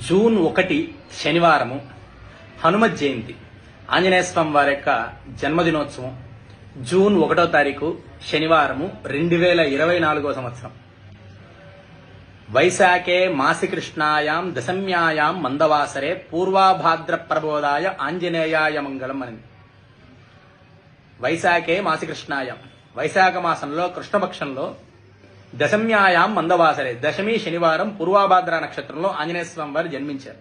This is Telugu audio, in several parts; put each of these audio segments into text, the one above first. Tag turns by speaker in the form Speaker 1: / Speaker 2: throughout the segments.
Speaker 1: జూన్ 1 శనివారము హనుమత్ జయంతి, ఆంజనేయ స్వామి వారి యొక్క జన్మదినోత్సవం. జూన్ 1వ తారీఖు శనివారము 2024వ సంవత్సరం. వైశాఖే మాసి కృష్ణాయాం దశమ్యాయాం మందవాసరే పూర్వాభాద్ర ప్రబోధాయ ఆంజనేయాయ మంగళం అని. వైశాఖే మాసి కృష్ణాయాం, వైశాఖ మాసంలో కృష్ణపక్షంలో దశమ్యాయాం మందవాసరే, దశమి శనివారం పూర్వాభాద్ర నక్షత్రంలో ఆంజనేయ స్వామి వారు జన్మించారు.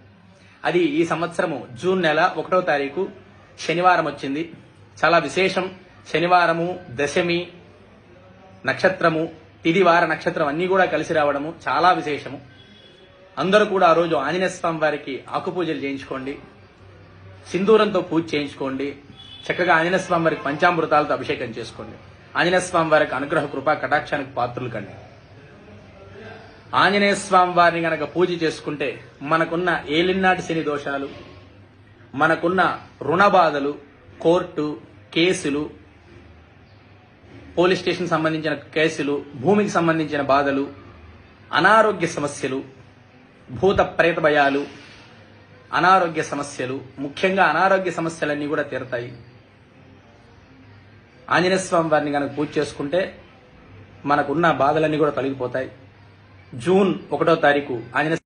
Speaker 1: అది ఈ సంవత్సరము జూన్ నెల 1వ తారీఖు శనివారం వచ్చింది. చాలా విశేషం. శనివారము, దశమి నక్షత్రము, తిది వార నక్షత్రం అన్నీ కూడా కలిసి రావడము చాలా విశేషము. అందరూ కూడా ఆ రోజు ఆంజనేయ స్వామి వారికి ఆకుపూజలు చేయించుకోండి, సింధూరంతో పూజ చేయించుకోండి, చక్కగా ఆంజనేయ స్వామి వారికి పంచామృతాలతో అభిషేకం చేసుకోండి. ఆంజనేయ స్వామి వారికి అనుగ్రహ కృపా కటాక్షానికి పాత్రులు కండి. ఆంజనేయ స్వామి వారిని గనక పూజ చేసుకుంటే మనకున్న ఏలినాటి శని దోషాలు, మనకున్న రుణ బాధలు, కోర్టు కేసులు, పోలీస్ స్టేషన్ సంబంధించిన కేసులు, భూమికి సంబంధించిన బాధలు, అనారోగ్య సమస్యలు, భూత ప్రేత భయాలు, అనారోగ్య సమస్యలు, ముఖ్యంగా అనారోగ్య సమస్యలన్నీ కూడా తీరతాయి. ఆంజనేయ స్వామి వారిని కనుక పూజ చేసుకుంటే మనకున్న బాధలన్నీ కూడా తొలగిపోతాయి. జూన్ 1వ తారీఖు ఆంజనేయ